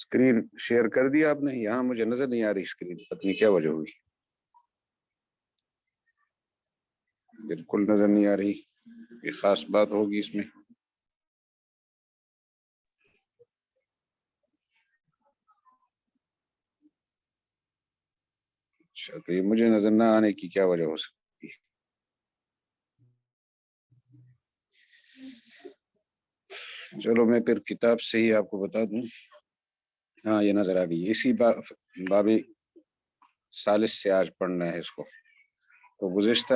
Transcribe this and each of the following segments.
Screen share کر دیا آپ نے؟ یہاں مجھے نظر نہیں آ رہی اسکرین، پتہ نہیں کیا وجہ ہوئی، بالکل نظر نہیں آ رہی، یہ خاص بات ہوگی اس میں۔ اچھا، تو یہ مجھے نظر نہ آنے کی کیا وجہ ہو سکتی ہے؟ چلو میں پھر کتاب سے ہی آپ کو بتا دوں۔ ہاں یہ نظر آ گئی، اسی باب ثالث سے آج پڑھنا ہے اس کو۔ تو گزشتہ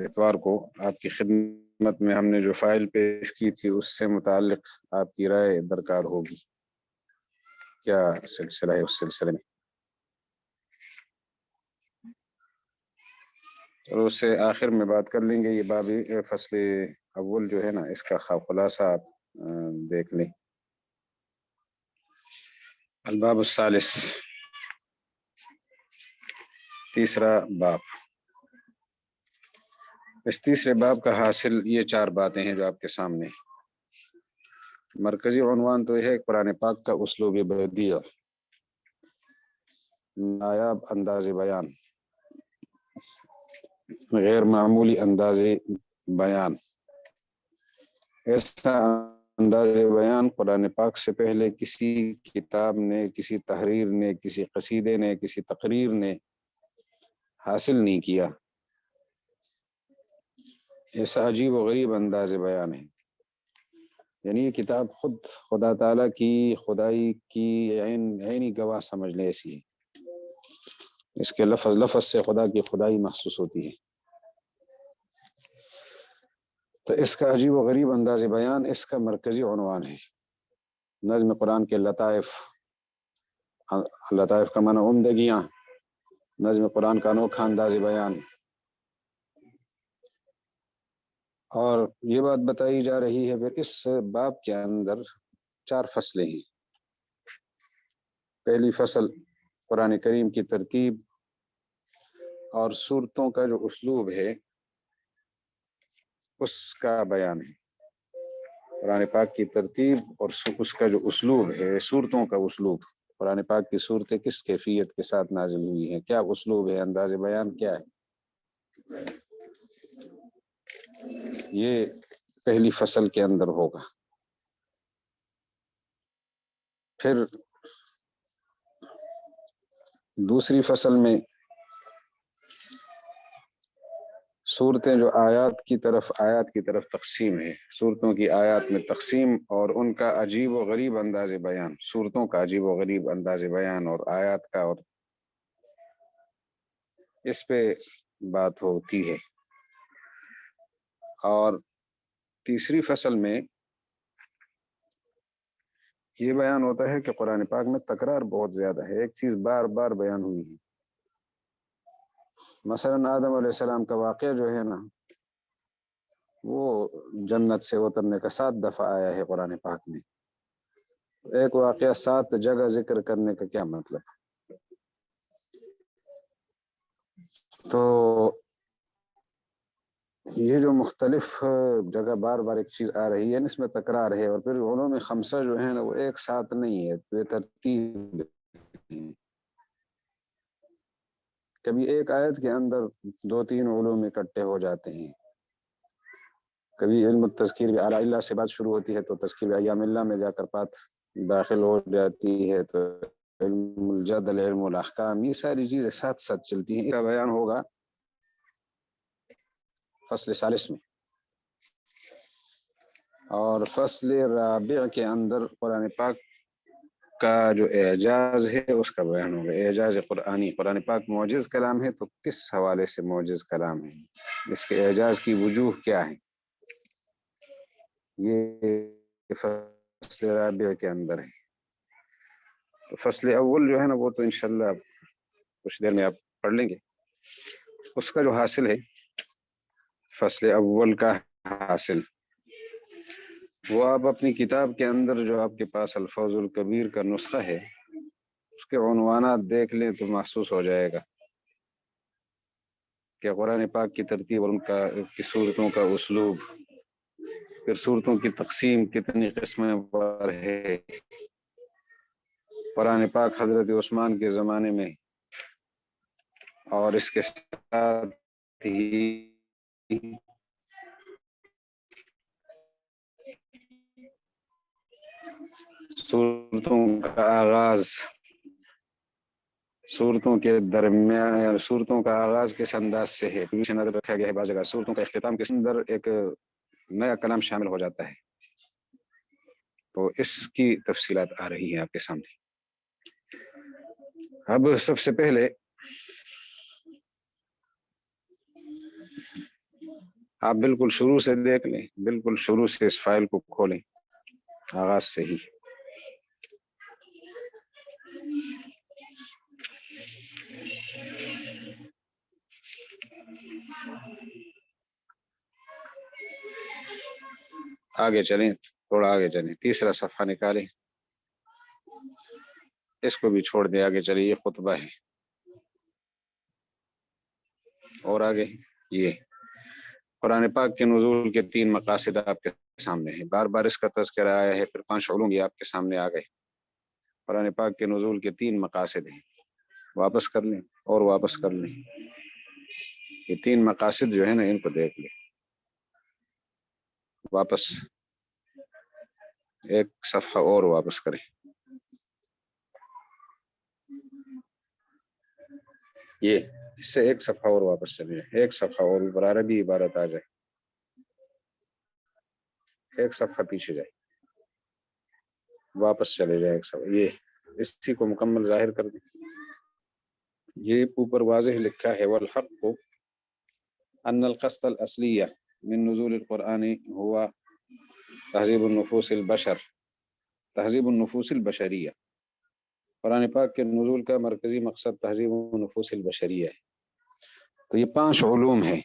اتوار کو آپ کی خدمت میں ہم نے جو فائل پیش کی تھی اس سے متعلق آپ کی رائے درکار ہوگی، کیا سلسلہ ہے اس سلسلے میں۔ اور اس سے آخر میں بات کر لیں گے۔ یہ باب فصل اول جو ہے نا، اس کا خلاصہ آپ دیکھ لیں۔ الباب الثالث، تیسرا باب۔ اس تیسرے باب کا حاصل یہ 4 باتیں ہیں جو آپ کے سامنے۔ مرکزی عنوان تو یہ ہے قرآن پاک کا اسلوب بدیع، نایاب انداز بیان، غیر معمولی انداز بیان۔ ایسا انداز بیان قرآن پاک سے پہلے کسی کتاب نے، کسی تحریر نے، کسی قصیدے نے، کسی تقریر نے حاصل نہیں کیا۔ ایسا عجیب و غریب انداز بیان ہے، یعنی یہ کتاب خود خدا تعالیٰ کی خدائی کی عینی گواہ سمجھ لے، ایسی ہے۔ اس کے لفظ لفظ سے خدا کی خدائی محسوس ہوتی ہے۔ تو اس کا عجیب و غریب انداز بیان اس کا مرکزی عنوان ہے۔ نظم قرآن کے لطائف، لطائف کا معنی عمدگیاں، نظم قرآن کا انوکھا انداز بیان۔ اور یہ بات بتائی جا رہی ہے پھر اس باب کے اندر 4 فصلیں ہیں۔ پہلی فصل قرآن کریم کی ترتیب اور سورتوں کا جو اسلوب ہے اس کا بیان ہے۔ قرآن پاک کی ترتیب اور اس کا جو اسلوب ہے، سورتوں کا اسلوب، قرآن پاک کی صورتیں کس کیفیت کے ساتھ نازل ہوئی ہیں، کیا اسلوب ہے، انداز بیان کیا ہے، یہ پہلی فصل کے اندر ہوگا۔ پھر دوسری فصل میں صورتیں جو آیات کی طرف تقسیم ہے، صورتوں کی آیات میں تقسیم اور ان کا عجیب و غریب انداز بیان، صورتوں کا عجیب و غریب انداز بیان اور آیات کا، اور اس پہ بات ہوتی ہے۔ اور تیسری فصل میں یہ بیان ہوتا ہے کہ قرآن پاک میں تکرار بہت زیادہ ہے، ایک چیز بار بار بیان ہوئی ہے۔ مثلا آدم علیہ السلام کا واقعہ جو ہے نا، وہ جنت سے اترنے کا 7 دفعہ آیا ہے قرآن پاک میں۔ ایک واقعہ 7 جگہ ذکر کرنے کا کیا مطلب؟ تو یہ جو مختلف جگہ بار بار ایک چیز آ رہی ہے، اس میں تکرار ہے، اور پھر علوم 5 جو ہیں نا وہ ایک ساتھ نہیں ہے، تو یہ ترتیب ہے۔ کبھی ایک آیت کے اندر 2-3 علوم اکٹھے ہو جاتے ہیں، کبھی علم التذکیر بعلی اللہ سے بات شروع ہوتی ہے تو تذکیر ایام اللہ میں جا کر بات داخل ہو جاتی ہے، تو علم الجدل، علم الاحکام، یہ ساری چیزیں ساتھ ساتھ چلتی ہیں۔ اس کا بیان ہوگا فصل ثالث میں، اور فصل رابع کے اندر قرآن پاک کا جو اعجاز ہے اس کا بیان ہوگا، اعجاز قرآنی۔ قرآن پاک معجز کلام ہے تو کس حوالے سے معجز کلام ہے، اس کے اعجاز کی وجوہ کیا ہے، یہ فصل رابع کے اندر ہے۔ تو فصل اول جو ہے نا وہ تو انشاءاللہ کچھ دیر میں آپ پڑھ لیں گے۔ اس کا جو حاصل ہے، فصل اول کا حاصل، وہ آپ اپنی کتاب کے اندر جو آپ کے پاس الفوز الکبیر کا نسخہ ہے اس کے عنوانات دیکھ لیں تو محسوس ہو جائے گا کہ قرآن پاک کی ترتیب اور ان کی صورتوں کا اسلوب، پھر صورتوں کی تقسیم کتنی قسمیں پر ہے، قرآن پاک حضرت عثمان کے زمانے میں اور اس کے ساتھ ہی صورتوں کا آغاز صورتوں کے درمیان صورتوں کا آغاز کس انداز سے ہے، پیچھے نظر رکھا گیا ہے بعض جگہ صورتوں کا اختتام کے اندر ایک نیا کلام شامل ہو جاتا ہے، تو اس کی تفصیلات آ رہی ہیں آپ کے سامنے۔ اب سب سے پہلے آپ بالکل شروع سے دیکھ لیں، بالکل شروع سے اس فائل کو کھولیں آغاز سے ہی۔ آگے چلیں، تھوڑا آگے چلیں، تیسرا صفحہ نکالیں، اس کو بھی چھوڑ دیں، آگے چلیں، یہ خطبہ ہے، اور آگے یہ قرآن پاک کے نزول کے 3 مقاصد آپ کے سامنے ہیں، بار بار اس کا تذکرہ آیا ہے، پھر 5 علوم یہ آپ کے سامنے آ گئے۔ قرآن پاک کے نزول کے 3 مقاصد ہیں، واپس کر لیں اور واپس کر لیں، یہ 3 مقاصد جو ہے نا ان کو دیکھ لیں، واپس ایک صفحہ اور واپس کریں، یہ اس سے ایک صفحہ اور واپس چلے جائیں، ایک صفحہ اور اوپر عربی عبارت آ جائے، ایک صفحہ پیچھے جائے، واپس چلے جائے ایک صفحہ، یہ اسی کو مکمل ظاہر کر دیں۔ یہ اوپر واضح لکھا ہے والحق ان القصد الاصلیہ من نزول القرآن ہوا تہذیب النفوس البشر، تہذیب النفوس البشریہ، قرآن پاک کے نزول کا مرکزی مقصد تہذیب النفوس البشریہ ہے۔ تو یہ 5 علوم ہیں،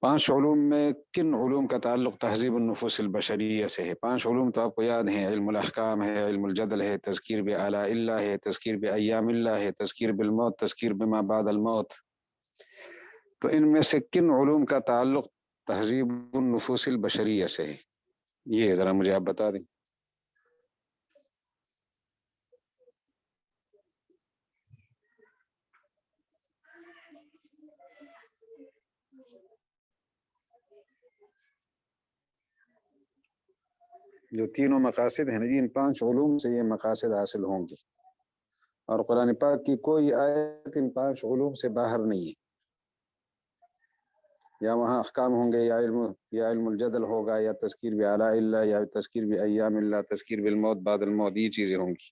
5 علوم میں کن علوم کا تعلق تہذیب النفوس البشریہ سے ہے؟ 5 علوم تو آپ کو یاد ہیں، علم الاحکام ہے، علم الجدل ہے، تذکیر بآلاء اللہ ہے، تذکیر بایام اللہ ہے، تذکیر بالموت، تذکیر بما بعد الموت۔ تو ان میں سے کن علوم کا تعلق تہذیب النفوس البشریہ سے ہے؟ یہ ذرا مجھے آپ بتا دیں۔ جو تینوں مقاصد ہیں ان 5 علوم سے یہ مقاصد حاصل ہوں گے، اور قرآن پاک کی کوئی آیت ان 5 علوم سے باہر نہیں ہے، یا وہاں احکام ہوں گے، یا علم الجدل ہوگا، یا تذکیر بآلاء اللہ، یا تذکیر بایام اللہ، تذکیر بالموت بعد الموت، یہ چیزیں ہوں گی۔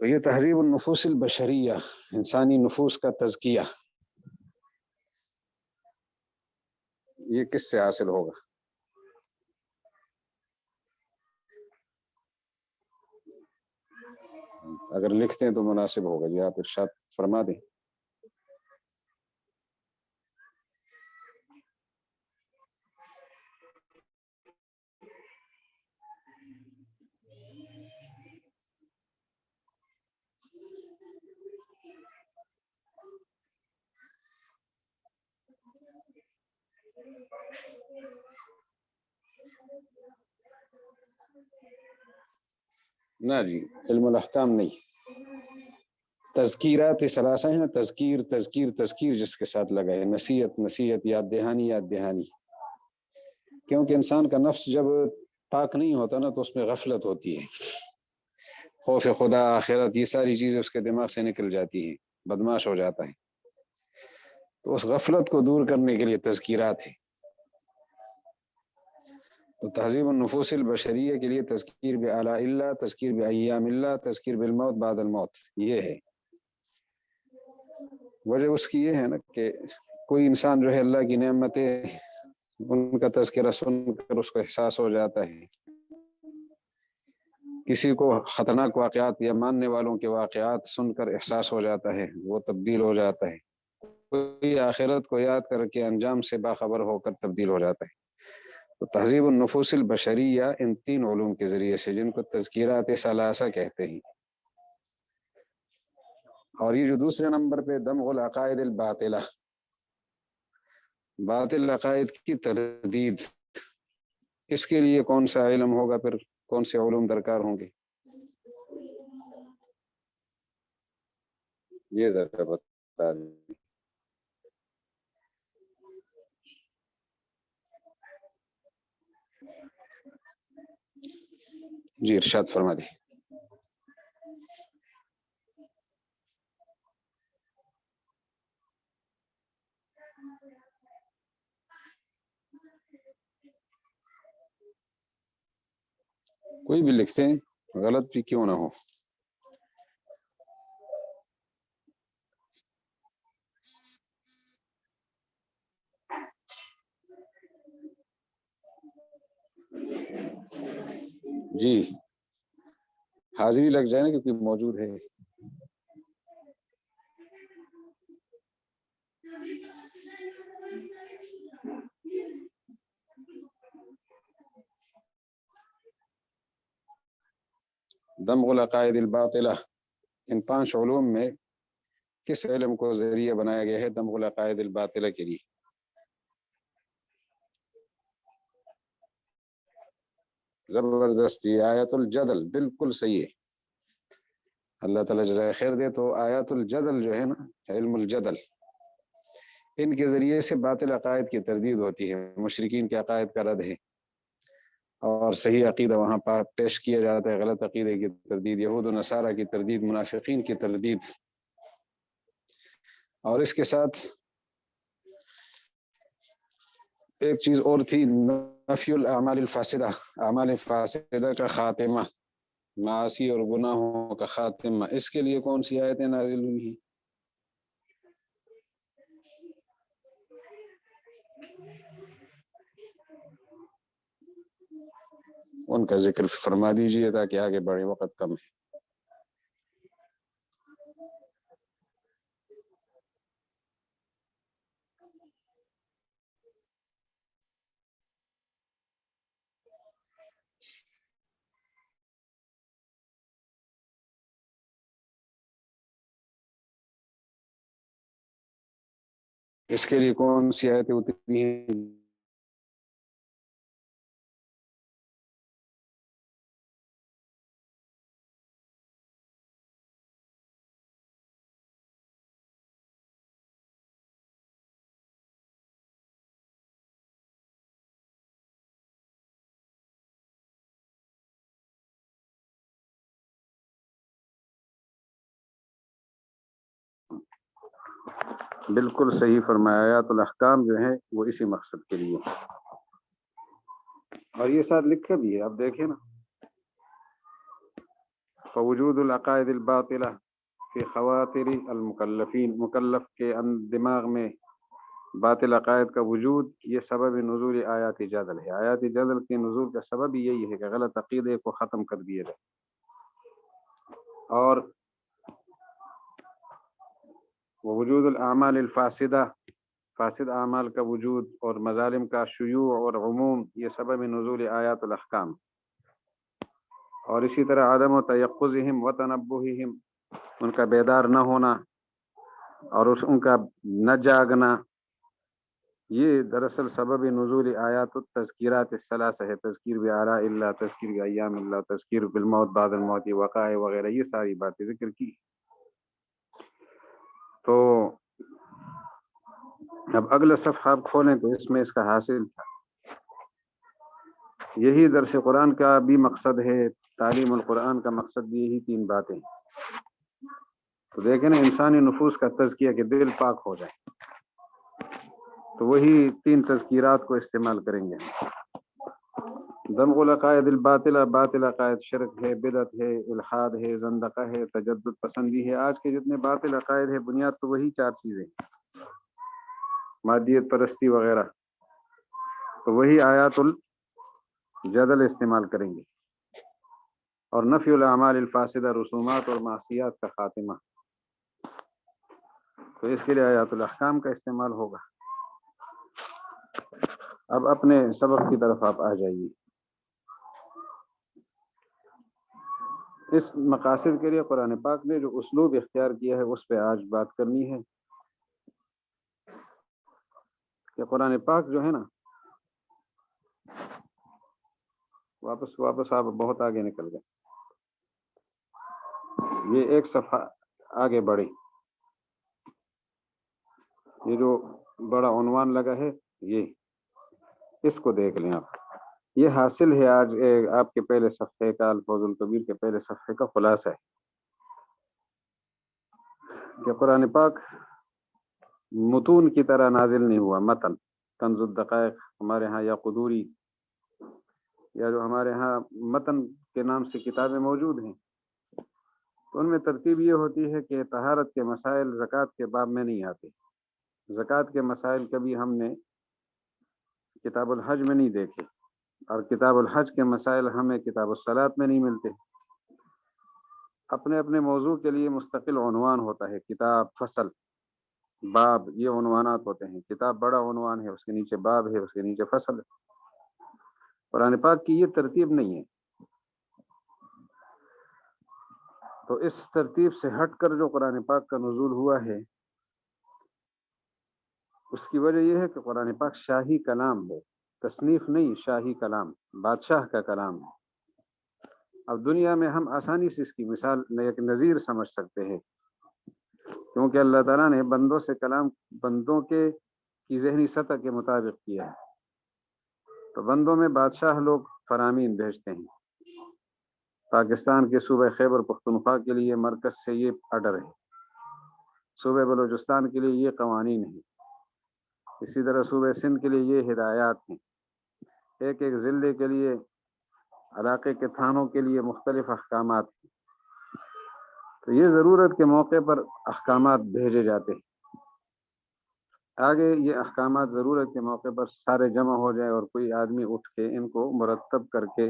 تو یہ تہذیب النفوس البشریہ، انسانی نفوس کا تزکیہ، یہ کس سے حاصل ہوگا؟ اگر لکھتے ہیں تو مناسب ہوگا، یہ آپ ارشاد فرما دیں۔ نہ جی، علم الاحکام نہیں، تذکیرات ثلاثہ ہے نا، تذکیر تذکیر تذکیر جس کے ساتھ لگا ہے، نصیحت نصیحت، یاد دہانی یاد دہانی، کیونکہ انسان کا نفس جب پاک نہیں ہوتا نا تو اس میں غفلت ہوتی ہے، خوف خدا، آخرت، یہ ساری چیزیں اس کے دماغ سے نکل جاتی ہیں، بدماش ہو جاتا ہے، تو اس غفلت کو دور کرنے کے لیے تذکیرات ہیں۔ تو تہذیب النفوس البشریہ کے لیے تذکیر بآلاء اللہ، تذکیر بایام اللہ، تذکیر بالموت بعد الموت، یہ ہے وجہ۔ اس کی یہ ہے نا کہ کوئی انسان جو ہے اللہ کی نعمتیں ان کا تذکرہ سن کر اس کو احساس ہو جاتا ہے، کسی کو خطرناک واقعات یا ماننے والوں کے واقعات سن کر احساس ہو جاتا ہے، وہ تبدیل ہو جاتا ہے، کوئی آخرت کو یاد کر کے انجام سے باخبر ہو کر تبدیل ہو جاتا ہے۔ تو تہذیب النفوس البشریہ ان 3 علوم کے ذریعے سے، جن کو تذکیرات ثلاثہ کہتے ہیں، اور یہ جو دوسرے نمبر پہ دمغ العقائد الباطلہ، باطل عقائد کی تردید، اس کے لیے کون سا علم ہوگا؟ پھر کون سے علوم درکار ہوں گے یہ ذرا بتا دیں۔ جی ارشاد فرما دی۔ کوئی بھی لکھتے ہیں، غلط بھی کیوں نہ ہو۔ جی حاضری لگ جائے نا کیونکہ موجود ہے۔ دمغ العقائد الباطلہ، ان 5 علوم میں کس علم کو ذریعہ بنایا گیا ہے دمغ العقائد الباطلہ کے لیے؟ زبردستی آیت الجدل، بالکل صحیح ہے۔ اللہ تعالیٰ جزائے خیر دے۔ تو آیات الجدل جو ہے نا، علم الجدل، ان کے ذریعے سے باطل عقائد کی تردید ہوتی ہے، مشرکین کے عقائد کا رد ہے، اور صحیح عقیدہ وہاں پیش کیا جاتا ہے، غلط عقیدے کی تردید، یہود و نصارہ کی تردید، منافقین کی تردید۔ اور اس کے ساتھ ایک چیز اور تھی، نفی الاعمال الفاسدہ، اعمال فاسدہ کا خاتمہ، معاصی اور گناہوں کا خاتمہ، اس کے لیے کون سی آیتیں نازل ہوئی ہیں؟ ان کا ذکر فرما دیجیے تاکہ آگے بڑھے، وقت کم ہے۔ اس کے لیے کون سی آیتیں اتری ہیں؟ بالکل صحیح فرمایا، آیات الاحکام جو ہیں وہ اسی مقصد کے لیے، اور یہ ساتھ لکھا بھی ہے، آپ دیکھیں نا، فوجود العقائد الباطلہ فی خواطر المکلفین، مکلف کے دماغ میں باطل عقائد کا وجود، یہ سبب نزول آیات جدل ہے۔ آیات جدل کے نزول کا سبب یہی ہے کہ غلط عقیدے کو ختم کر دیا جائے، اور وجود الاعمال الفاسدہ، فاسد اعمال کا وجود اور مظالم کا شیوع اور عموم، یہ سبب نزول آیات الاحکام۔ اور اسی طرح عدم و تیقظہم و تنبہہم، ان کا بیدار نہ ہونا اور ان کا نہ جاگنا، یہ دراصل سبب نزول آیات التذکیرات الثلاثہ ہے، تذکیر بآلاء اللہ، تذکیر بایام اللہ، تذکیر بالموت بعد الموت، وقائع وغیرہ، یہ ساری باتیں ذکر کی۔ تو اب اگلا صفحہ آپ کھولیں تو اس میں اس کا حاصل تھا، یہی درس قرآن کا بھی مقصد ہے، تعلیم القرآن کا مقصد بھی یہی 3 باتیں۔ تو دیکھیں نا، انسانی نفوس کا تزکیہ، کہ دل پاک ہو جائے، تو وہی 3 تذکیرات کو استعمال کریں گے۔ دمغ العقائد الباطلہ، باطل عقائد، شرک ہے، بدعت ہے، الحاد ہے، زندقہ ہے، تجدد پسندی ہے۔ آج کے جتنے باطل عقائد ہے، بنیاد تو وہی 4 چیزیں، مادیت پرستی وغیرہ، تو وہی آیات الجدل استعمال کریں گے۔ اور نفی الاعمال الفاسدہ، رسومات اور معصیات کا خاتمہ، تو اس کے لیے آیات الاحکام کا استعمال ہوگا۔ اب اپنے سبق کی طرف آپ آ جائیے۔ اس مقاصد کے لیے قرآن پاک نے جو اسلوب اختیار کیا ہے، اس پہ آج بات کرنی ہے کہ قرآن پاک جو ہے نا، واپس آپ بہت آگے نکل گئے. یہ ایک صفحہ آگے بڑھے. یہ جو بڑا عنوان لگا ہے یہ اس کو دیکھ لیں آپ. یہ حاصل ہے آج آپ کے پہلے صفحے کا، الفوظ الکبیر کے پہلے صفحے کا خلاصہ ہے کہ قرآن پاک متون کی طرح نازل نہیں ہوا. متن کنز الدقائق ہمارے ہاں، یا قدوری، یا جو ہمارے ہاں متن کے نام سے کتابیں موجود ہیں، تو ان میں ترتیب یہ ہوتی ہے کہ طہارت کے مسائل زکوٰۃ کے باب میں نہیں آتے. زکوٰۃ کے مسائل کبھی ہم نے کتاب الحج میں نہیں دیکھے، اور کتاب الحج کے مسائل ہمیں کتاب الصلاۃ میں نہیں ملتے. اپنے اپنے موضوع کے لیے مستقل عنوان ہوتا ہے، کتاب، فصل، باب، یہ عنوانات ہوتے ہیں. کتاب بڑا عنوان ہے، اس کے نیچے باب ہے، اس کے نیچے فصل ہے. قرآن پاک کی یہ ترتیب نہیں ہے. تو اس ترتیب سے ہٹ کر جو قرآن پاک کا نزول ہوا ہے، اس کی وجہ یہ ہے کہ قرآن پاک شاہی کلام ہے، تصنیف نہیں، شاہی کلام، بادشاہ کا کلام ہے. اب دنیا میں ہم آسانی سے اس کی مثال ایک نظیر سمجھ سکتے ہیں، کیونکہ اللہ تعالیٰ نے بندوں سے کلام بندوں کے کی ذہنی سطح کے مطابق کیا ہے. تو بندوں میں بادشاہ لوگ فرامین بھیجتے ہیں. پاکستان کے صوبہ خیبر پختونخوا کے لیے مرکز سے یہ آرڈر ہے، صوبہ بلوچستان کے لیے یہ قوانین ہیں، اسی طرح صوبہ سندھ کے لیے یہ ہدایات ہیں. ایک ایک ضلع کے لیے، علاقے کے تھانوں کے لیے مختلف احکامات ہیں. تو یہ ضرورت کے موقع پر احکامات بھیجے جاتے ہیں. آگے یہ احکامات ضرورت کے موقع پر سارے جمع ہو جائے اور کوئی آدمی اٹھ کے ان کو مرتب کر کے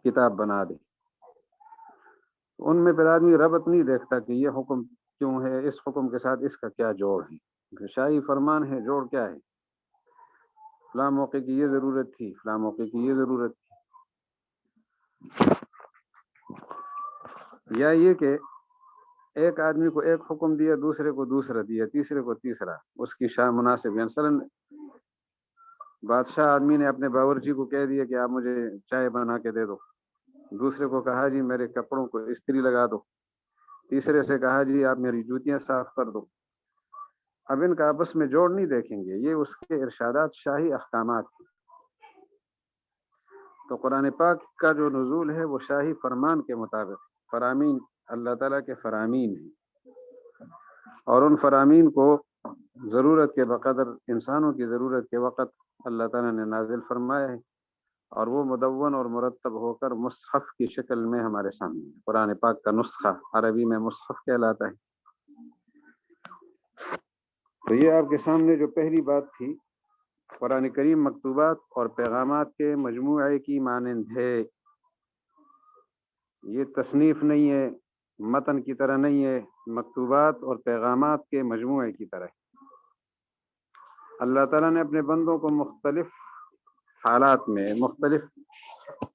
کتاب بنا دے. ان میں پھر آدمی ربط نہیں دیکھتا کہ یہ حکم کیوں ہے، اس حکم کے ساتھ اس کا کیا جوڑ ہے. شاہی فرمان ہے، جوڑ کیا ہے؟ فلاں موقع کی یہ ضرورت تھی، فلاں موقع کی یہ ضرورت تھی. یا یہ کہ ایک آدمی کو ایک حکم دیا، دوسرے کو دوسرا دیا، تیسرے کو تیسرا، اس کی شاہ مناسب. مثلاً بادشاہ آدمی نے اپنے باورچی کو کہہ دیا کہ آپ مجھے چائے بنا کے دے دو، دوسرے کو کہا جی میرے کپڑوں کو استری لگا دو، تیسرے سے کہا جی آپ میری جوتیاں صاف کر دو. اب ان کا آپس میں جوڑ نہیں دیکھیں گے، یہ اس کے ارشادات، شاہی احکامات ہیں. تو قرآن پاک کا جو نزول ہے وہ شاہی فرمان کے مطابق، فرامین اللہ تعالیٰ کے فرامین ہیں، اور ان فرامین کو ضرورت کے بقدر، انسانوں کی ضرورت کے وقت اللہ تعالیٰ نے نازل فرمایا ہے، اور وہ مدون اور مرتب ہو کر مصحف کی شکل میں ہمارے سامنے. قرآن پاک کا نسخہ عربی میں مصحف کہلاتا ہے. تو یہ آپ کے سامنے جو پہلی بات تھی، قرآن کریم مکتوبات اور پیغامات کے مجموعے کی مانند ہے. یہ تصنیف نہیں ہے، متن کی طرح نہیں ہے، مکتوبات اور پیغامات کے مجموعے کی طرح ہے. اللہ تعالیٰ نے اپنے بندوں کو مختلف حالات میں مختلف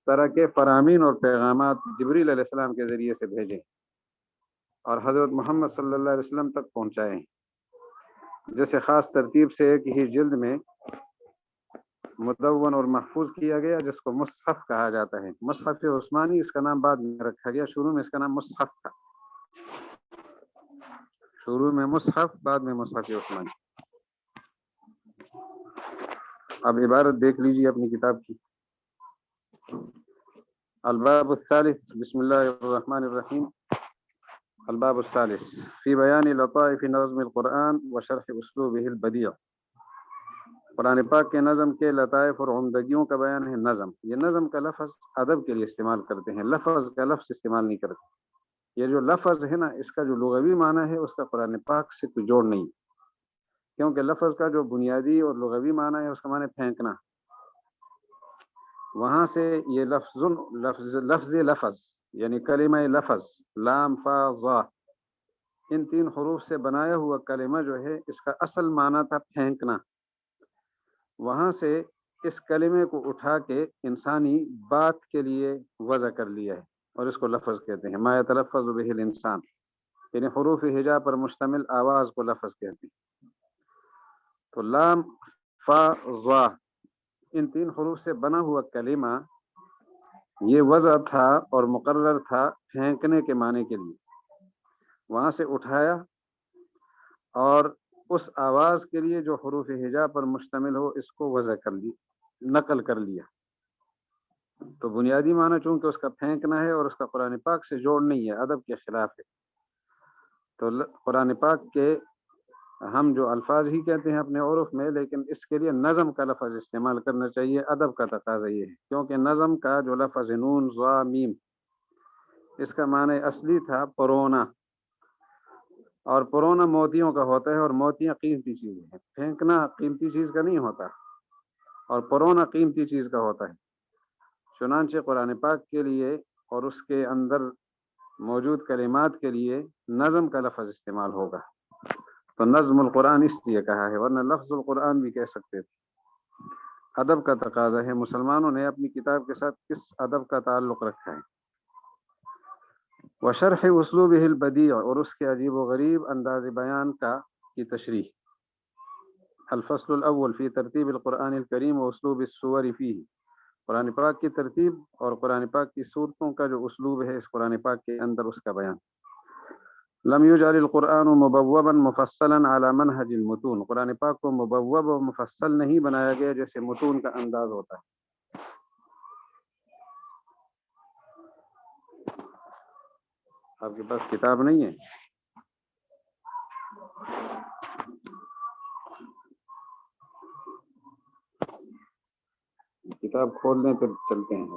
طرح کے فرامین اور پیغامات جبریل علیہ السلام کے ذریعے سے بھیجے اور حضرت محمد صلی اللہ علیہ وسلم تک پہنچائے ہیں. جیسے خاص ترتیب سے ایک ہی جلد میں مدون اور محفوظ کیا گیا، جس کو مصحف کہا جاتا ہے. مصحف عثمانی اس کا نام بعد میں رکھا گیا، شروع میں اس کا نام مصحف تھا. شروع میں مصحف، بعد میں مصحف عثمانی. اب عبارت دیکھ لیجیے اپنی کتاب کی. الباب الثالث، بسم اللہ الرحمن الرحیم. الباب الثالث فی بیان لطائف نظم القرآن وشرح اسلوبہ البدیع. قرآن پاک کے نظم کے لطائف اور عمدگیوں کا بیان ہے. نظم، یہ نظم کا لفظ ادب کے لیے استعمال کرتے ہیں، لفظ کا لفظ استعمال نہیں کرتے. یہ جو لفظ ہے نا، اس کا جو لغوی معنی ہے اس کا قرآن پاک سے کوئی جوڑ نہیں، کیونکہ لفظ کا جو بنیادی اور لغوی معنی ہے اس کا معنی پھینکنا. وہاں سے یہ لفظ یعنی کلمہ لفظ، لام فا ظا، ان 3 حروف سے بنایا ہوا کلمہ جو ہے، اس کا اصل معنی تھا پھینکنا. وہاں سے اس کلمے کو اٹھا کے انسانی بات کے لیے وضع کر لیا ہے، اور اس کو لفظ کہتے ہیں. ما یتلفظ بہ الانسان، یعنی حروف ہجا پر مشتمل آواز کو لفظ کہتے ہیں. تو لام فا ظا، ان 3 حروف سے بنا ہوا کلمہ یہ وضع تھا اور مقرر تھا پھینکنے کے معنی کے لیے، وہاں سے اٹھایا اور اس آواز کے لیے جو حروف ہجا پر مشتمل ہو اس کو وضع کر لی، نقل کر لیا۔ تو بنیادی معنی چونکہ اس کا پھینکنا ہے اور اس کا قرآن پاک سے جوڑ نہیں ہے، ادب کے خلاف ہے، تو قرآن پاک کے ہم جو الفاظ ہی کہتے ہیں اپنے عرف میں، لیکن اس کے لیے نظم کا لفظ استعمال کرنا چاہیے، ادب کا تقاضا یہ ہے، کیونکہ نظم کا جو لفظ نون ضا میم اس کا معنی اصلی تھا پرونا، اور پرونا موتیوں کا ہوتا ہے، اور موتیاں قیمتی چیزیں ہیں، پھینکنا قیمتی چیز کا نہیں ہوتا، اور پرونا قیمتی چیز کا ہوتا ہے۔ چنانچہ قرآن پاک کے لیے اور اس کے اندر موجود کلمات کے لیے نظم کا لفظ استعمال ہوگا، تو نظم القرآن اس لیے کہا ہے، ورنہ لفظ القرآن بھی کہہ سکتے تھے۔ ادب کا تقاضا ہے، مسلمانوں نے اپنی کتاب کے ساتھ کس ادب کا تعلق رکھا ہے۔ وشرح اسلوبہ البدیع، اور اس کے عجیب و غریب انداز بیان کی تشریح۔ الفصل الاول فی ترتیب القرآن الکریم و اسلوب السور فیہ، قرآن پاک کی ترتیب اور قرآن پاک کی صورتوں کا جو اسلوب ہے اس قرآن پاک کے اندر، اس کا بیان۔ لم یجعل القرآن مبوبا مفصلا علی منہج المتون، قرآن پاک کو مبوب و مفصل نہیں بنایا گیا جیسے متون کا انداز ہوتا ہے۔ آپ کے پاس کتاب نہیں ہے؟ کتاب کھول لیں پھر چلتے ہیں۔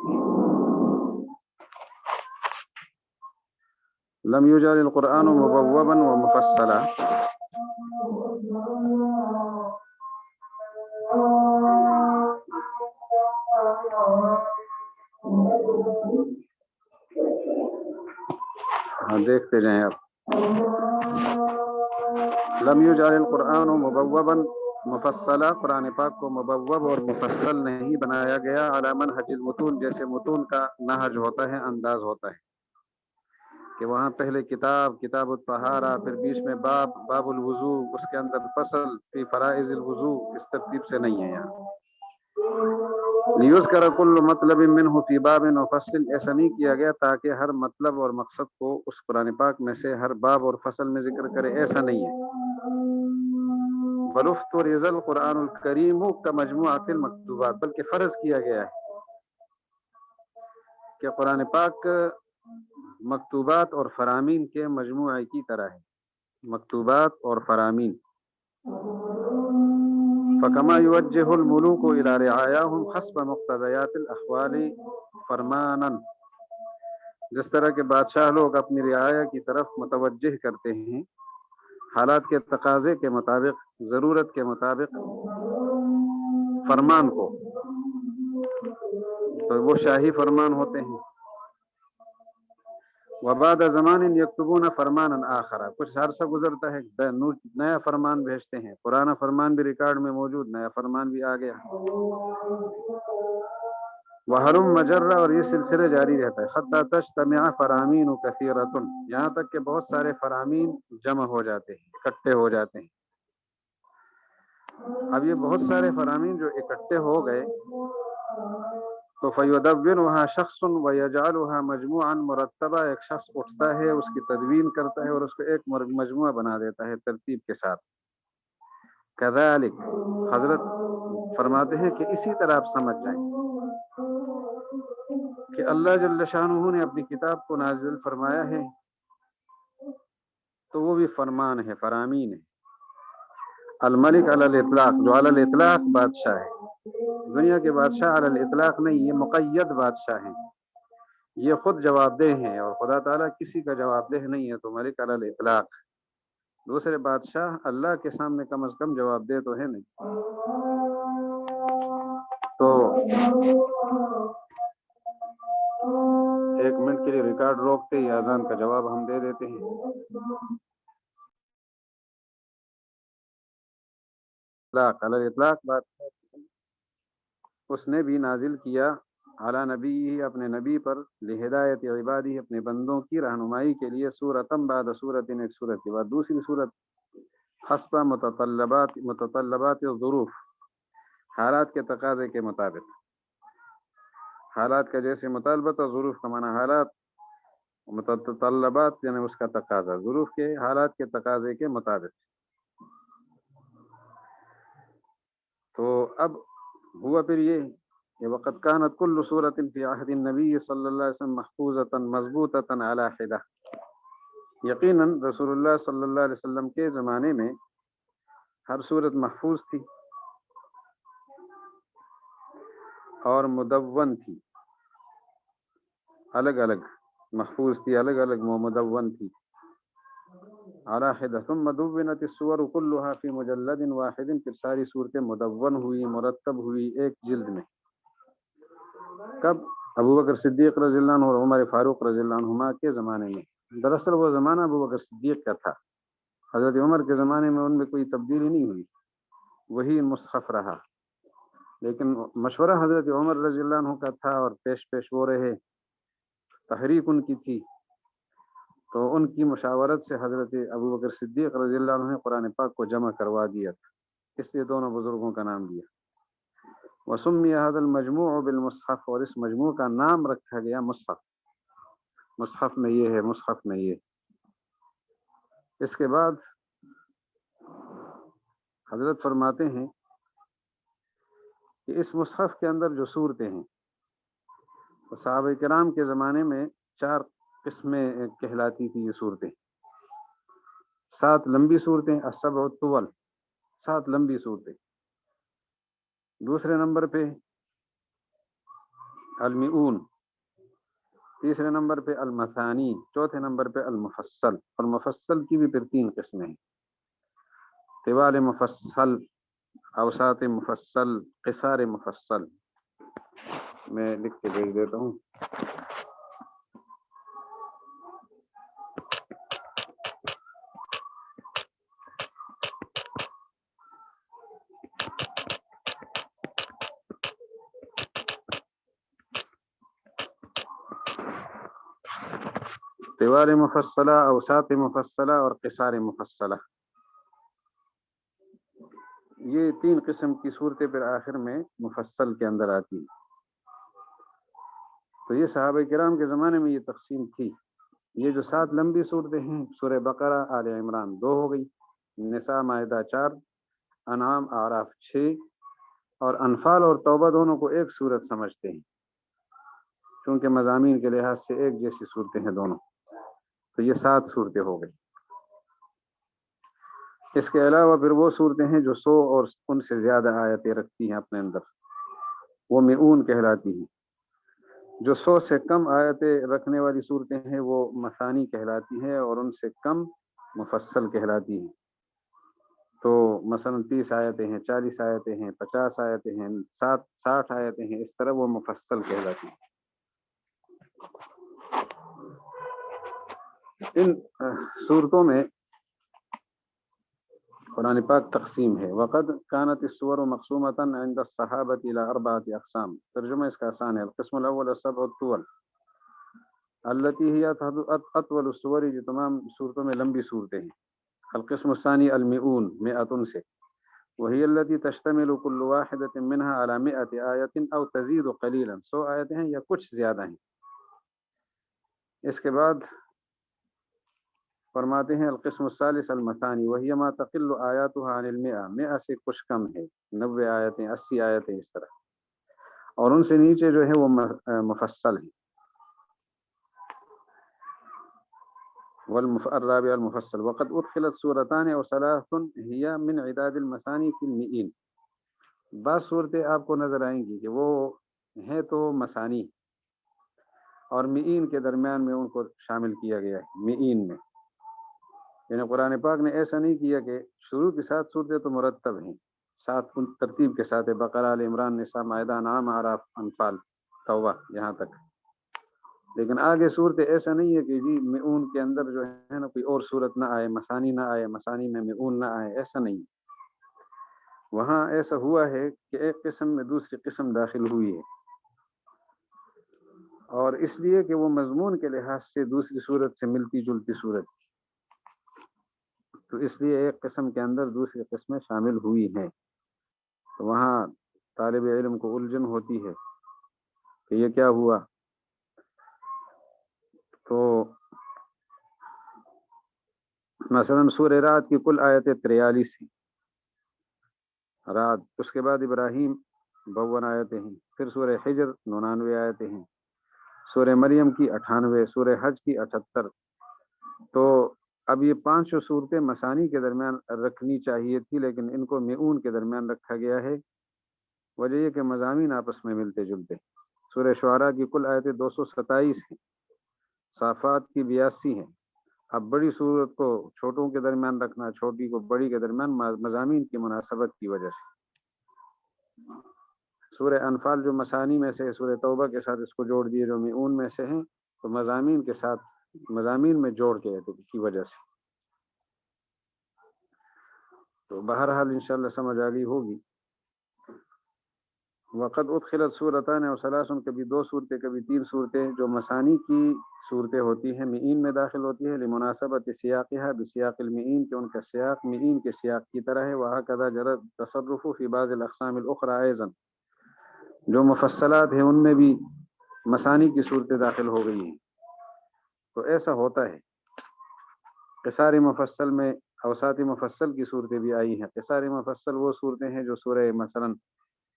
لم یجعل القرآن مبوبا و مفصلا، ہاں دیکھتے جائیں آپ۔ لم یجعل القرآن مبوبا مفصلا، قرآن پاک کو مبوب اور مفصل نہیں بنایا گیا، علی منہج المتون جیسے متون کا نہج ہوتا ہے، انداز ہوتا ہے، کہ وہاں پہلے کتاب الطہارہ، پھر بیچ میں باب الوضو، اس کے اندر فصل فی فرائض الوضو، اس ترتیب سے نہیں ہے یہاں۔ لیذکر کل مطلب منہ فی باب و فصل، ایسا نہیں کیا گیا تاکہ ہر مطلب اور مقصد کو اس قرآن پاک میں سے ہر باب اور فصل میں ذکر کرے، ایسا نہیں ہے۔ بل افترض القرآن الکریم کمجموعۃ المکتوبات، بلکہ فرض کیا گیا ہے کہ قرآن پاک مکتوبات اور فرامین کے مجموعے کی طرح ہے، مکتوبات اور فرامین۔ فکما یوجہ الملوک الی رعایاہم حسب مقتضیات الاحوال فرمانا، جس طرح کے بادشاہ لوگ اپنی رعایا کی طرف متوجہ کرتے ہیں حالات کے تقاضے کے مطابق، ضرورت کے مطابق فرمان کو، تو وہ شاہی فرمان ہوتے ہیں۔ وبعد زمان یکتبون فرمانا آخر، کچھ عرصہ گزرتا ہے، نیا فرمان بھیجتے ہیں، پرانا فرمان بھی ریکارڈ میں موجود، نیا فرمان بھی آ گیا۔ وحرم مجرہ، اور یہ سلسلہ جاری رہتا ہے، حتی تجتمع فرامین کثیرۃ، یہاں تک کہ بہت سارے فرامین جمع ہو جاتے ہیں، اکٹھے ہو جاتے ہیں۔ اب یہ بہت سارے فرامین جو اکٹھے ہو گئے تو فیدونها شخص ویجعلها مجموعا مرتبہ، ایک شخص اٹھتا ہے، اس کی تدوین کرتا ہے اور اس کو ایک مجموعہ بنا دیتا ہے ترتیب کے ساتھ۔ کذالک، حضرت فرماتے ہیں کہ اسی طرح آپ سمجھ جائیں کہ اللہ جل شانہ نے اپنی کتاب کو نازل فرمایا ہے تو وہ بھی فرمان ہے، فرامین ہے۔ الملک علی الاطلاق، جو علی الاطلاق بادشاہ ہے، دنیا کے بادشاہ علی الاطلاق نہیں، یہ مقید بادشاہ ہیں، یہ خود جواب دہ ہیں، اور خدا تعالیٰ کسی کا جواب دہ نہیں ہے، تو ملک علی الاطلاق۔ دوسرے بادشاہ اللہ کے سامنے کم از کم جواب دہ تو ہے نہیں۔ تو ایک منٹ کے لیے ریکارڈ روکتے ہی اذان کا جواب ہم دے دیتے ہیں۔ اطلاق بات اس نے بھی نازل کیا علی نبی، اپنے نبی پر، لہدایت عبادی، اپنے بندوں کی رہنمائی کے لیے، سورتم بعد سورت، ایک سورت کے بعد دوسری سورت، حسب متطلبات الظروف، حالات کے تقاضے کے مطابق۔ حالات کا جیسے مطالبت اور ظروف کا معنی حالات، متطلبات یعنی اس کا تقاضا، ظروف کے حالات کے تقاضے کے مطابق. تو اب ہوا پھر یہ کہ وقد كانت كل سورة في عهد النبي صلی اللہ علیہ وسلم محفوظة مضبوطة على حدة. یقیناً رسول اللہ صلی اللہ علیہ وسلم کے زمانے میں ہر صورت محفوظ تھی اور مدون تھی، الگ الگ محفوظ تھی، الگ الگ مدون تھی. على حدة ثم دونت السور كلها في مجلد واحد. پھر ساری صورتیں مدون ہوئی، مرتب ہوئی ایک جلد میں. کب؟ ابو بکر صدیق رضی اللہ عنہ اور عمر فاروق رضی اللہ عنہما کے زمانے میں. دراصل وہ زمانہ ابو بکر صدیق کا تھا، حضرت عمر کے زمانے میں ان میں کوئی تبدیلی نہیں ہوئی، وہی مصحف رہا. لیکن مشورہ حضرت عمر رضی اللہ عنہ کا تھا اور پیش وہ رہے، تحریک ان کی تھی. تو ان کی مشاورت سے حضرت ابو بکر صدیق رضی اللہ عنہ نے قرآن پاک کو جمع کروا دیا تھا، اس لیے دونوں بزرگوں کا نام دیا. وسمی هذا المجموع بالمصحف، اور اس مجموع کا نام رکھا گیا مصحف. مصحف میں یہ ہے، مصحف میں یہ. اس کے بعد حضرت فرماتے ہیں کہ اس مصحف کے اندر جو صورتیں ہیں، صحابہ کرام کے زمانے میں 4 قسمیں کہلاتی تھی یہ صورتیں. 7 لمبی صورتیں، السبع الطول، 7 لمبی صورتیں. دوسرے نمبر پہ المئون، تیسرے نمبر پہ المثانی، چوتھے نمبر پہ المفصل. اور مفصل کی بھی پھر 3 قسمیں ہیں، طوال مفصل، اوساط مفصل، قصار مفصل. میں لکھ کے بھیج دیتا ہوں. طوال مفصلہ، اوساط مفصلہ اور قصار مفصلہ، یہ 3 قسم کی صورتیں پھر آخر میں مفصل کے اندر آتی ہیں. تو یہ صحابہ کرام کے زمانے میں یہ تقسیم تھی. یہ جو 7 لمبی صورتیں ہیں، سورہ بقرہ، آل عمران 2 ہو گئی، نساء مائدہ 4، انعام اعراف 6، اور انفال اور توبہ دونوں کو ایک صورت سمجھتے ہیں کیونکہ مضامین کے لحاظ سے ایک جیسی صورتیں ہیں دونوں. تو یہ 7 صورتیں ہو گئی. اس کے علاوہ پھر وہ صورتیں ہیں جو 100 اور ان سے زیادہ آیتیں رکھتی ہیں اپنے اندر، وہ مئون کہلاتی ہیں. جو 100 سے کم آیتیں رکھنے والی صورتیں ہیں وہ مثانی کہلاتی ہیں، اور ان سے کم مفصل کہلاتی ہیں. تو مثلا 30 آیتیں ہیں، 40 آیتیں ہیں، 50 آیتیں ہیں، 60 آیتیں ہیں، اس طرح وہ مفصل کہلاتی ہیں. ان صورتوں میں قرآن پاک تقسیم ہے. وقد كانت السور مقسومة عند الصحابة إلى 4 أقسام. ترجمہ اس کا آسان ہے. القسم الاول السبع الطول التي هي اطول السور، جو تمام صورتوں میں لمبی صورتیں ہیں. القسم الثاني المئون، 100 سے، وهي التي تشتمل كل واحدة منها على 100 آية أو تزيد قليلا. 100 آیتیں ہیں یا کچھ زیادہ ہیں. اس کے بعد فرماتے ہیں القسم الثالث المثانی، وہی ما تقل آیاتها عن المئہ، 100 سے کچھ کم ہے، 90 آیتیں، 80 آیتیں اس طرح. اور ان سے نیچے جو ہے وہ مفصل ہیں. والرابع المفصل. وقد ادخلت سورتان او 3 هي من عداد المثانی في المئین. بعض صورتیں آپ کو نظر آئیں گی کہ وہ ہیں تو مثانی، اور مئین کے درمیان میں ان کو شامل کیا گیا ہے مئین میں. یعنی قرآن پاک نے ایسا نہیں کیا کہ شروع کی 7 صورتیں تو مرتب ہیں، 7 ترتیب کے ساتھ ہے، بقرہ، آل عمران، نساء، مائدہ، انعام، اعراف، انفال، توبہ، یہاں تک. لیکن آگے صورتیں ایسا نہیں ہے کہ جی مئون کے اندر جو ہے نا کوئی اور صورت نہ آئے، مثانی نہ آئے، مثانی میں مئون نہ آئے، ایسا نہیں. وہاں ایسا ہوا ہے کہ ایک قسم میں دوسری قسم داخل ہوئی ہے، اور اس لیے کہ وہ مضمون کے لحاظ سے دوسری صورت سے ملتی جلتی صورت، تو اس لیے ایک قسم کے اندر دوسری قسمیں شامل ہوئی ہیں. تو وہاں طالب علم کو الجھن ہوتی ہے کہ یہ کیا ہوا. تو مثلا سورہ رات کی کل آیتیں 43 ہیں. رات، اس کے بعد ابراہیم 52 آیتیں ہیں، پھر سورہ حجر 99 آیتیں ہیں، سورہ مریم کی 98، سورہ حج کی 78. تو اب یہ 5 صورتیں مثانی کے درمیان رکھنی چاہیے تھی، لیکن ان کو میعون کے درمیان رکھا گیا ہے. وجہ یہ کہ مضامین آپس میں ملتے جلتے. سورہ شعراء کی کل آیتیں 227 ہیں، صافات کی 82 ہیں. اب بڑی صورت کو چھوٹوں کے درمیان رکھنا، چھوٹی کو بڑی کے درمیان مضامین کی مناسبت کی وجہ سے. سورہ انفال جو مثانی میں سے، سورہ توبہ کے ساتھ اس کو جوڑ دیے جو میعون میں سے ہیں، تو مضامین کے ساتھ مضامین میں جوڑ کے کی وجہ سے. تو بہرحال انشاءاللہ سمجھ آ گئی ہوگی. وقد ادخلت سورتان و ثلاث، کبھی 2 صورتیں کبھی 3 صورتیں جو مثانی کی صورتیں ہوتی ہیں معین میں داخل ہوتی ہے، لمناسبت سیاقها بسیاق المعین، کہ ان کا سیاق معین کے سیاق کی طرح ہے. وہکذا جرى التصرف فی بعض الاقسام الاخرى ایضا، جو مفصلات ہیں ان میں بھی مثانی کی صورتیں داخل ہو گئی ہیں. تو ایسا ہوتا ہے. قصار مفصل میں اوساط مفصل کی صورتیں بھی آئی ہیں. قصار مفصل وہ صورتیں ہیں جو سورہ مثلا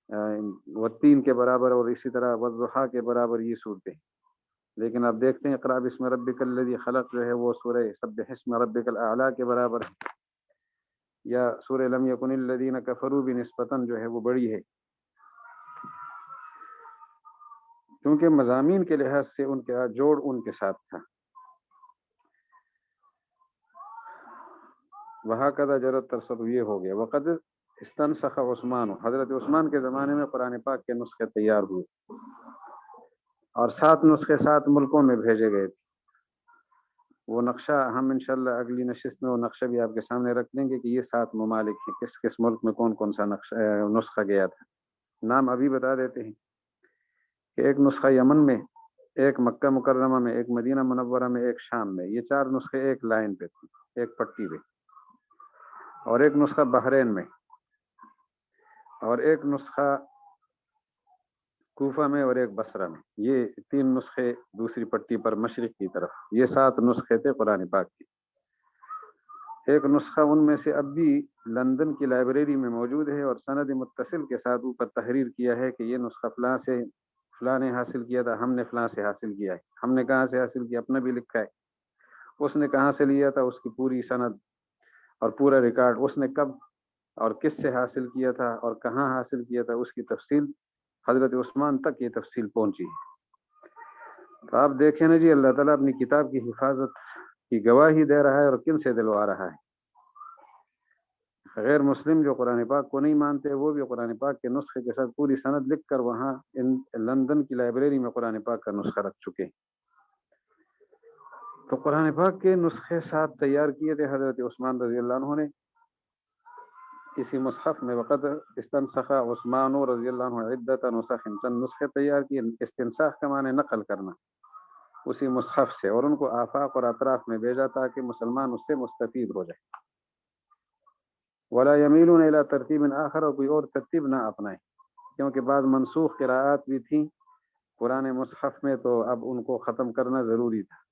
والتین کے برابر اور اسی طرح والضحیٰ کے برابر یہ صورتیں. لیکن آپ دیکھتے ہیں اقرأ باسم ربک الذی خلق جو ہے وہ سورہ سبح اسم ربک الاعلی کے برابر ہے، یا سورہ لم یکن الذین کفروا بھی نسبتاً جو ہے وہ بڑی ہے، کیونکہ مضامین کے لحاظ سے ان کا جوڑ ان کے ساتھ تھا. وہکذا جرى التصرف، یہ ہو گیا. وقد استنسخ عثمان، حضرت عثمان کے زمانے میں قرآن پاک کے نسخے تیار ہوئے اور 7 نسخے 7 ملکوں میں بھیجے گئے تھے. وہ نقشہ ہم انشاءاللہ اگلی نشست میں وہ نقشہ بھی آپ کے سامنے رکھ دیں گے کہ یہ 7 ممالک ہیں، کس کس ملک میں کون کون سا نسخہ گیا تھا. نام ابھی بتا دیتے ہیں کہ ایک نسخہ یمن میں، ایک مکہ مکرمہ میں، ایک مدینہ منورہ میں، ایک شام میں. یہ 4 نسخے ایک لائن پہ تھے، ایک پٹی پہ. اور ایک نسخہ بحرین میں، اور ایک نسخہ کوفہ میں، اور ایک بصرہ میں. یہ 3 نسخے دوسری پٹی پر مشرق کی طرف. یہ 7 نسخے تھے قرآن پاک کے. ایک نسخہ ان میں سے اب بھی لندن کی لائبریری میں موجود ہے، اور سند متصل کے ساتھ اوپر تحریر کیا ہے کہ یہ نسخہ فلاں سے فلاں نے حاصل کیا تھا، ہم نے فلاں سے حاصل کیا ہے. ہم نے کہاں سے حاصل کیا اپنا بھی لکھا ہے، اس نے کہاں سے لیا تھا اس کی پوری سند اور پورا ریکارڈ، اس نے کب اور کس سے حاصل کیا تھا اور کہاں حاصل کیا تھا، اس کی تفصیل حضرت عثمان تک یہ تفصیل پہنچی. تو آپ دیکھیں نا جی، اللہ تعالیٰ اپنی کتاب کی حفاظت کی گواہی دے رہا ہے اور کن سے دلوا رہا ہے. غیر مسلم جو قرآن پاک کو نہیں مانتے وہ بھی قرآن پاک کے نسخے کے ساتھ پوری سند لکھ کر وہاں لندن کی لائبریری میں قرآن پاک کا نسخہ رکھ چکے. تو قرآن پاک کے نسخے 7 تیار کیے تھے حضرت عثمان رضی اللہ عنہ نے اسی مصحف میں. وقت استنسخ عثمان رضی اللہ عنہ عدت نسخ، چند نسخے تیار کیے. استنساخ کا معنی نقل کرنا اسی مصحف سے، اور ان کو آفاق اور اطراف میں بھیجا تاکہ مسلمان اس سے مستفید ہو جائے. ولا یمیلون الی ترتیب آخر، اور کوئی اور ترتیب نہ اپنائیں، کیونکہ بعض منسوخ قراءات بھی تھیں قرآن مصحف میں، تو اب ان کو ختم کرنا ضروری تھا.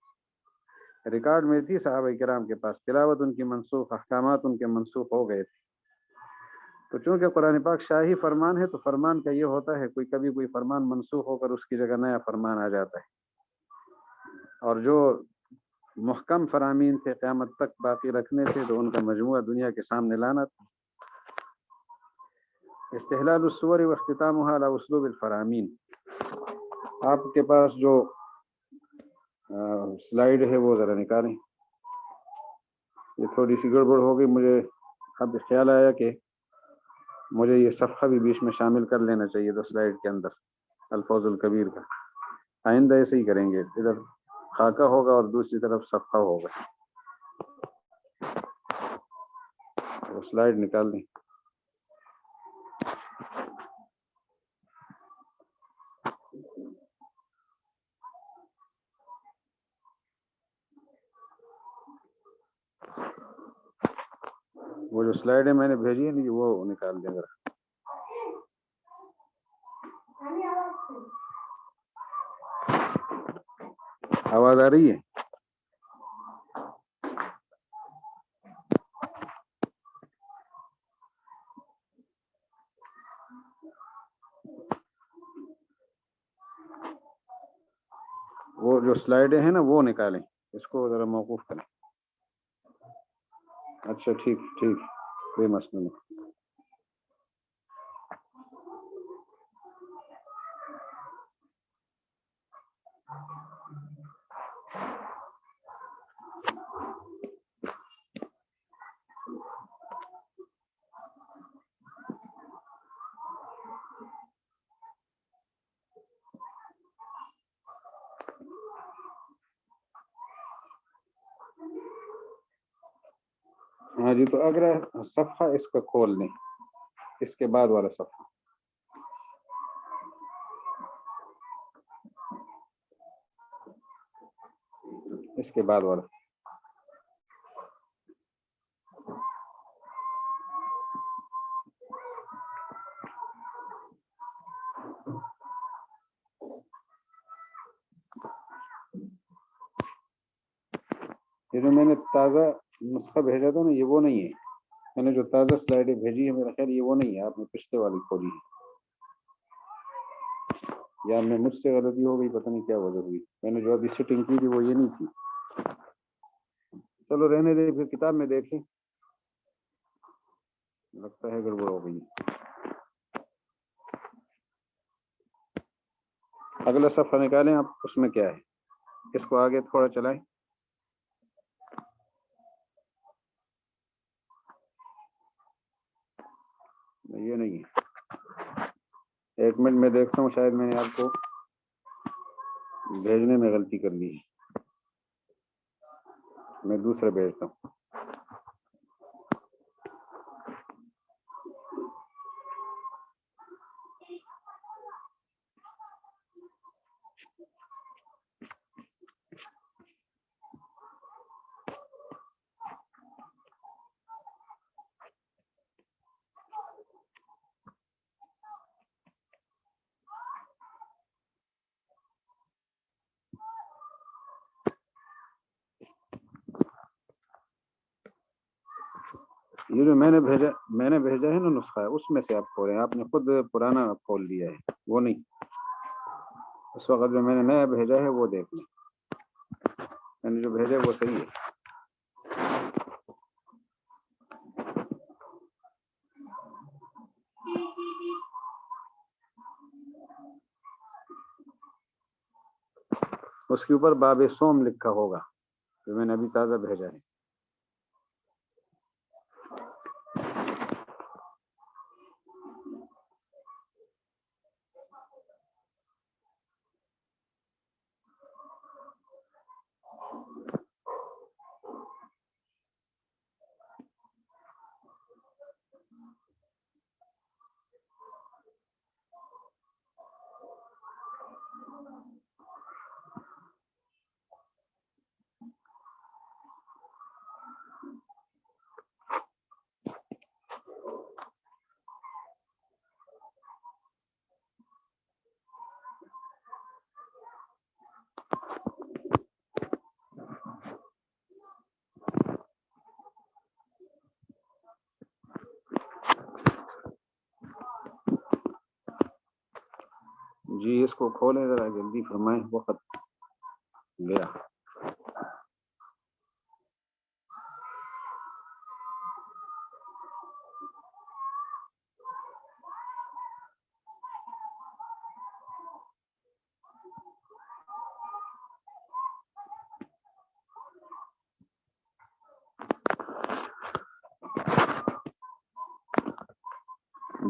ریکارڈ میں تھی صحابہ کرام کے پاس، تلاوت ان کی منسوخ، احکامات ان کے منسوخ ہو گئے تھے. تو چونکہ قرآن پاک شاہی فرمان ہے، تو فرمان کا یہ ہوتا ہے کبھی کوئی فرمان منسوخ ہو کر اس کی جگہ نیا فرمان آ جاتا ہے. اور جو محکم فرامین تھے قیامت تک باقی رکھنے تھے، تو ان کا مجموعہ دنیا کے سامنے لانا تھا. استحلال الصور و اختتامها علی اسلوب الفرامین. آپ کے پاس جو سلائیڈ ہے وہ ذرا نکالیں. یہ تھوڑی سی گڑبڑ ہو گئی، مجھے اب خیال آیا کہ مجھے یہ صفحہ بھی بیچ میں شامل کر لینا چاہیے تھا سلائیڈ کے اندر، الفوز الکبیر کا. آئندہ ایسے ہی کریں گے، ادھر خاکہ ہوگا اور دوسری طرف صفحہ ہوگا. وہ سلائیڈ نکال دیں. وہ جو سلائیڈیں میں نے بھیجی ہیں وہ نکال دیں ذرا. آواز آ رہی ہے؟ وہ جو سلائڈیں ہیں نا وہ نکالیں، اس کو ذرا موقوف کریں. اچھا ٹھیک ٹھیک، کوئی مسئلہ نہیں. ہاں جی، تو اگر صفحہ اس کا کھول لیں، اس کے بعد والا صفحہ، اس کے بعد والا. یہ جو میں نے تازہ نسخہ بھیجا تھا نا، یہ وہ نہیں ہے. میں نے جو تازہ سلائڈیں بھیجی ہے، میرا خیال یہ وہ نہیں ہے. آپ نے پچھلے والی کھولی ہے، یا میں مجھ سے غلطی ہو گئی، پتہ نہیں کیا وجہ ہوئی. میں نے جو ابھی سیٹنگ کی تھی وہ یہ نہیں تھی. چلو رہنے دیں، پھر کتاب میں دیکھیں. لگتا ہے گڑبڑ ہو گئی. اگلا صفحہ نکالیں آپ، اس میں کیا ہے. اس کو آگے تھوڑا چلائیں. یہ نہیں ہے. ایک منٹ میں دیکھتا ہوں، شاید میں نے آپ کو بھیجنے میں غلطی کر لی ہے. میں دوسرا بھیجتا ہوں. یہ جو میں نے بھیجا ہے نا نسخہ، اس میں سے آپ کھولیں. آپ نے خود پرانا کھول لیا ہے، وہ نہیں. اس وقت جو میں نے نیا بھیجا ہے وہ دیکھ لیں. میں نے جو بھیجا ہے وہ صحیح ہے. اس کے اوپر باب سوم لکھا ہوگا، جو میں نے ابھی تازہ بھیجا ہے. جی اس کو کھولیں ذرا، جلدی فرمائیں، وقت گیا.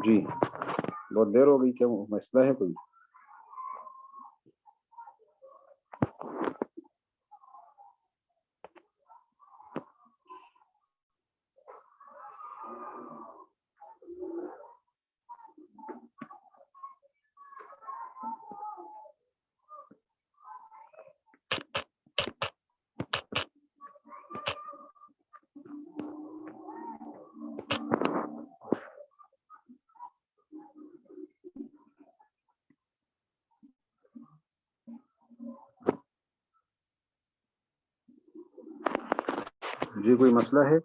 جی بہت دیر ہو گئی، کیا مسئلہ ہے کوئی؟ جی کوئی مسئلہ ہے؟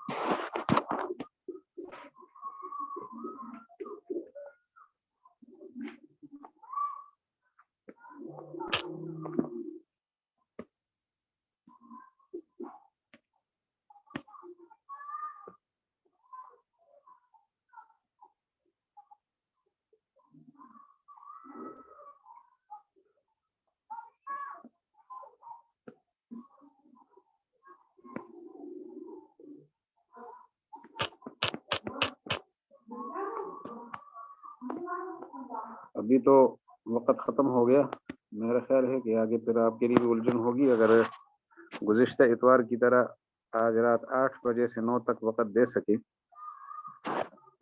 ابھی تو وقت ختم ہو گیا، میرا خیال ہے کہ آگے پھر آپ کے لیے بھی الجھن ہوگی۔ اگر گزشتہ اتوار کی طرح آج رات 8 بجے سے 9 تک وقت دے سکے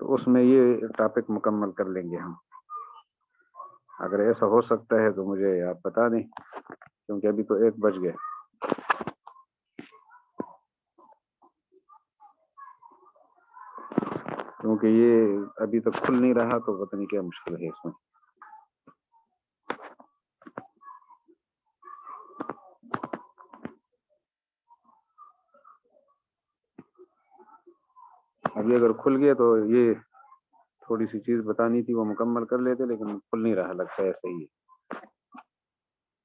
تو اس میں یہ ٹاپک مکمل کر لیں گے ہم۔ اگر ایسا ہو سکتا ہے تو مجھے آپ بتا دیں، کیونکہ ابھی تو 1 بج گئے۔ کیونکہ یہ ابھی تک کھل نہیں رہا تو پتہ نہیں کیا مشکل ہے اس میں۔ ابھی اگر کھل گیا تو یہ تھوڑی سی چیز بتانی تھی وہ مکمل کر لیتے، لیکن کھل نہیں رہا، لگتا ہے ایسا ہی ہے۔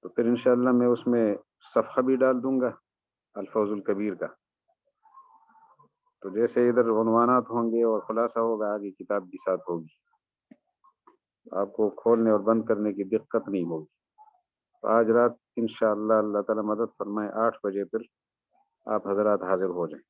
تو پھر انشاءاللہ میں اس میں صفحہ بھی ڈال دوں گا الفوز الکبیر کا، تو جیسے ادھر عنوانات ہوں گے اور خلاصہ ہوگا، آگے کتاب بھی ساتھ ہوگی، آپ کو کھولنے اور بند کرنے کی دقت نہیں ہوگی۔ تو آج رات انشاءاللہ اللہ تعالی مدد فرمائے 8 بجے پھر آپ حضرات حاضر ہو جائیں۔